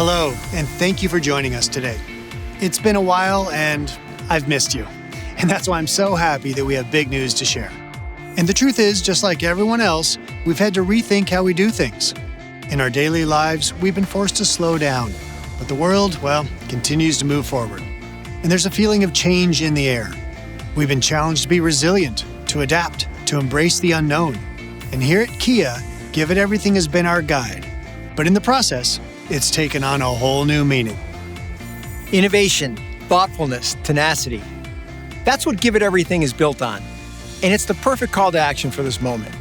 Hello, and thank you for joining us today. It's been a while, and I've missed you. And that's why I'm so happy that we have big news to share. And the truth is, just like everyone else, we've had to rethink how we do things. In our daily lives, we've been forced to slow down. But the world, continues to move forward. And there's a feeling of change in the air. We've been challenged to be resilient, to adapt, to embrace the unknown. And here at Kia, Give It Everything has been our guide. But in the process, it's taken on a whole new meaning. Innovation, thoughtfulness, tenacity. That's what Give It Everything is built on. And it's the perfect call to action for this moment.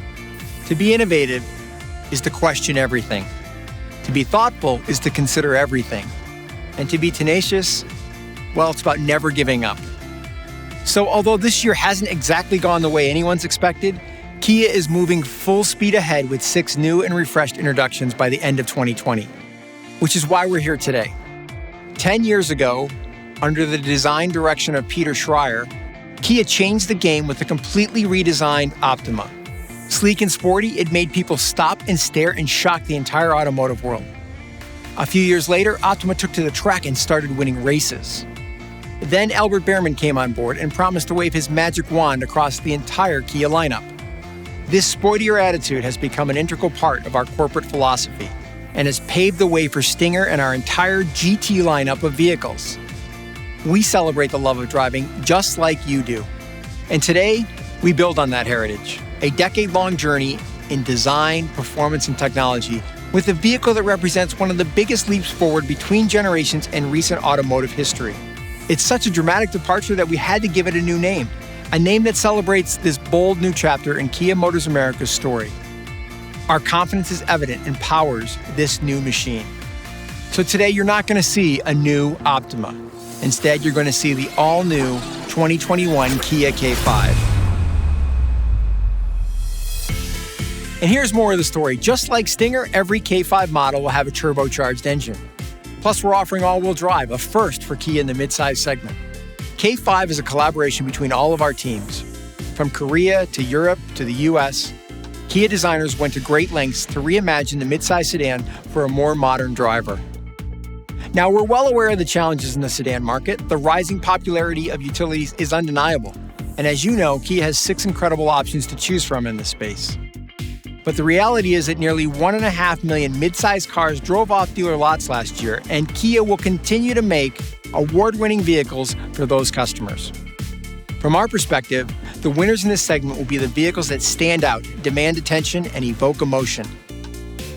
To be innovative is to question everything. To be thoughtful is to consider everything. And to be tenacious, it's about never giving up. So although this year hasn't exactly gone the way anyone's expected, Kia is moving full speed ahead with 6 new and refreshed introductions by the end of 2020. Which is why we're here today. 10 years ago, under the design direction of Peter Schreier, Kia changed the game with a completely redesigned Optima. Sleek and sporty, it made people stop and stare and shock the entire automotive world. A few years later, Optima took to the track and started winning races. Then Albert Behrman came on board and promised to wave his magic wand across the entire Kia lineup. This sportier attitude has become an integral part of our corporate philosophy and has paved the way for Stinger and our entire GT lineup of vehicles. We celebrate the love of driving just like you do. And today, we build on that heritage, a decade-long journey in design, performance, and technology with a vehicle that represents one of the biggest leaps forward between generations and recent automotive history. It's such a dramatic departure that we had to give it a new name, a name that celebrates this bold new chapter in Kia Motors America's story. Our confidence is evident and powers this new machine. So today, you're not going to see a new Optima. Instead, you're going to see the all-new 2021 Kia K5. And here's more of the story. Just like Stinger, every K5 model will have a turbocharged engine. Plus, we're offering all-wheel drive, a first for Kia in the midsize segment. K5 is a collaboration between all of our teams. From Korea to Europe to the US, Kia designers went to great lengths to reimagine the midsize sedan for a more modern driver. Now, we're well aware of the challenges in the sedan market. The rising popularity of utilities is undeniable. And as you know, Kia has 6 incredible options to choose from in this space. But the reality is that nearly 1.5 million midsize cars drove off dealer lots last year, and Kia will continue to make award-winning vehicles for those customers. From our perspective, the winners in this segment will be the vehicles that stand out, demand attention, and evoke emotion.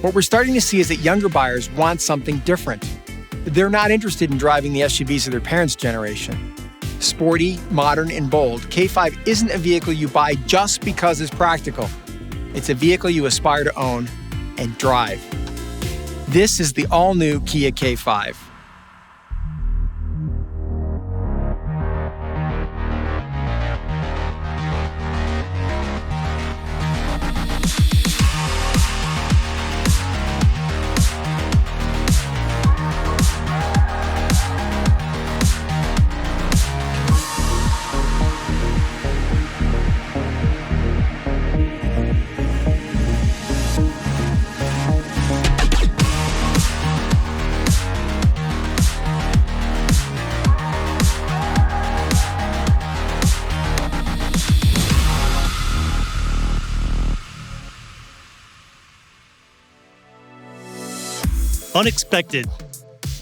What we're starting to see is that younger buyers want something different. They're not interested in driving the SUVs of their parents' generation. Sporty, modern, and bold, K5 isn't a vehicle you buy just because it's practical. It's a vehicle you aspire to own and drive. This is the all-new Kia K5. Unexpected.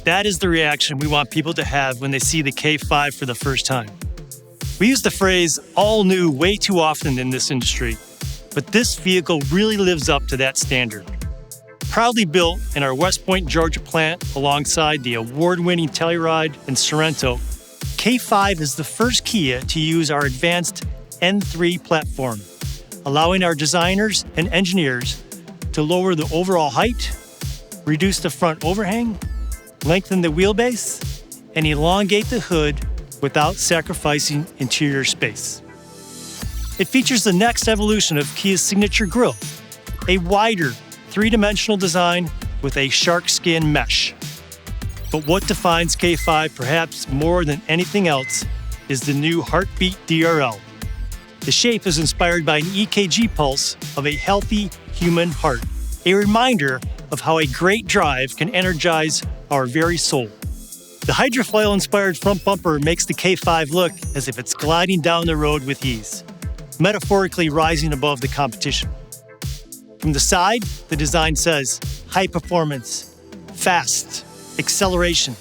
That is the reaction we want people to have when they see the K5 for the first time. We use the phrase all new way too often in this industry, but this vehicle really lives up to that standard. Proudly built in our West Point, Georgia plant alongside the award-winning Telluride and Sorento, K5 is the first Kia to use our advanced N3 platform, allowing our designers and engineers to lower the overall height, reduce the front overhang, lengthen the wheelbase, and elongate the hood without sacrificing interior space. It features the next evolution of Kia's signature grille, a wider, 3-dimensional design with a shark skin mesh. But what defines K5 perhaps more than anything else is the new Heartbeat DRL. The shape is inspired by an EKG pulse of a healthy human heart, a reminder of how a great drive can energize our very soul. The hydrofoil-inspired front bumper makes the K5 look as if it's gliding down the road with ease, metaphorically rising above the competition. From the side, the design says, high performance, fast, acceleration.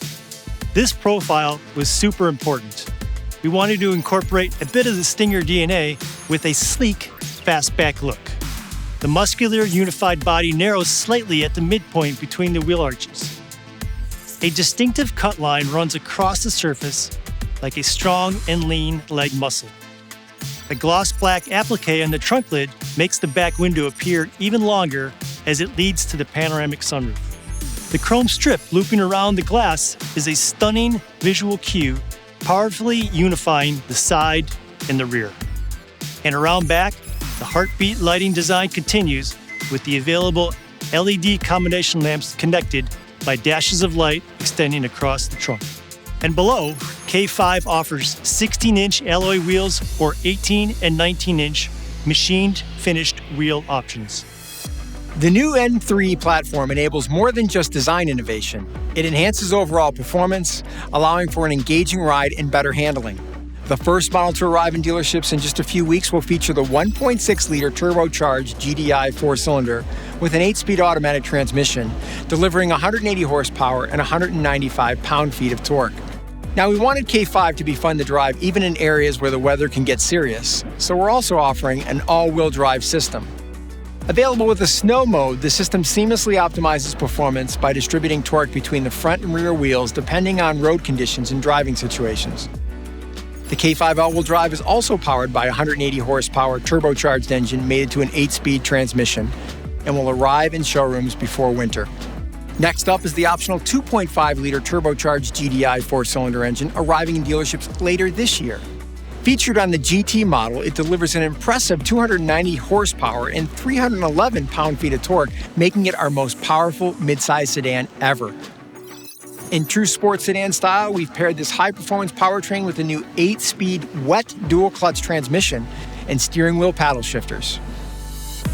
This profile was super important. We wanted to incorporate a bit of the Stinger DNA with a sleek, fastback look. The muscular, unified body narrows slightly at the midpoint between the wheel arches. A distinctive cut line runs across the surface like a strong and lean leg muscle. The gloss black applique on the trunk lid makes the back window appear even longer as it leads to the panoramic sunroof. The chrome strip looping around the glass is a stunning visual cue, powerfully unifying the side and the rear. And around back, the heartbeat lighting design continues with the available LED combination lamps connected by dashes of light extending across the trunk. And below, K5 offers 16-inch alloy wheels or 18 and 19-inch machined finished wheel options. The new N3 platform enables more than just design innovation. It enhances overall performance, allowing for an engaging ride and better handling. The first model to arrive in dealerships in just a few weeks will feature the 1.6-liter turbocharged GDI 4-cylinder with an 8-speed automatic transmission, delivering 180 horsepower and 195 pound-feet of torque. Now, we wanted K5 to be fun to drive even in areas where the weather can get serious, so we're also offering an all-wheel drive system. Available with the snow mode, the system seamlessly optimizes performance by distributing torque between the front and rear wheels depending on road conditions and driving situations. The K5 all-wheel drive is also powered by a 180 horsepower turbocharged engine mated to an 8-speed transmission and will arrive in showrooms before winter. Next up is the optional 2.5-liter turbocharged GDI 4-cylinder engine arriving in dealerships later this year. Featured on the GT model, it delivers an impressive 290 horsepower and 311 pound-feet of torque, making it our most powerful midsize sedan ever. In true sports sedan style, we've paired this high-performance powertrain with a new 8-speed wet dual-clutch transmission and steering wheel paddle shifters.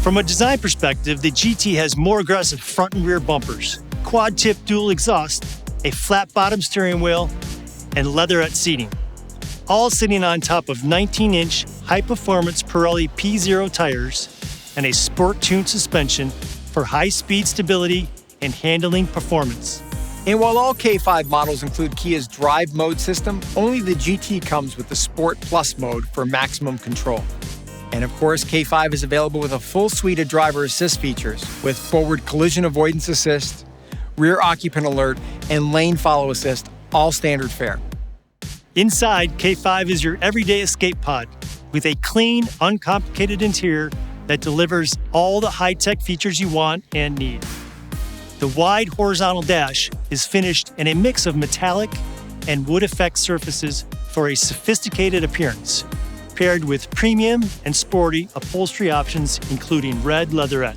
From a design perspective, the GT has more aggressive front and rear bumpers, quad-tip dual exhaust, a flat-bottom steering wheel, and leatherette seating, all sitting on top of 19-inch high-performance Pirelli P0 tires and a sport-tuned suspension for high-speed stability and handling performance. And while all K5 models include Kia's drive mode system, only the GT comes with the Sport Plus mode for maximum control. And of course, K5 is available with a full suite of driver assist features with forward collision avoidance assist, rear occupant alert, and lane follow assist, all standard fare. Inside, K5 is your everyday escape pod with a clean, uncomplicated interior that delivers all the high-tech features you want and need. The wide horizontal dash is finished in a mix of metallic and wood effect surfaces for a sophisticated appearance, paired with premium and sporty upholstery options including red leatherette.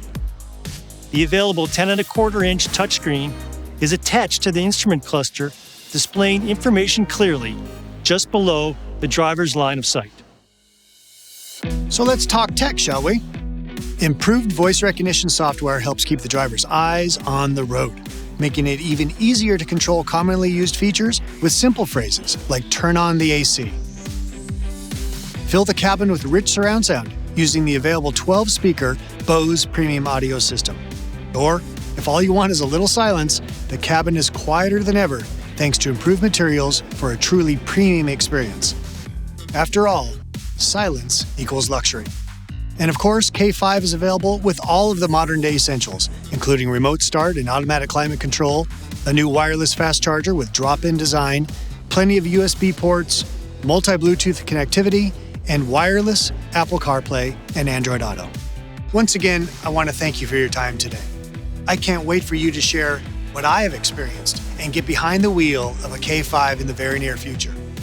The available 10.25-inch touchscreen is attached to the instrument cluster, displaying information clearly just below the driver's line of sight. So let's talk tech, shall we? Improved voice recognition software helps keep the driver's eyes on the road, making it even easier to control commonly used features with simple phrases like turn on the AC. Fill the cabin with rich surround sound using the available 12-speaker Bose premium audio system. Or, if all you want is a little silence, the cabin is quieter than ever thanks to improved materials for a truly premium experience. After all, silence equals luxury. And of course, K5 is available with all of the modern-day essentials, including remote start and automatic climate control, a new wireless fast charger with drop-in design, plenty of USB ports, multi-Bluetooth connectivity, and wireless Apple CarPlay and Android Auto. Once again, I want to thank you for your time today. I can't wait for you to share what I have experienced and get behind the wheel of a K5 in the very near future.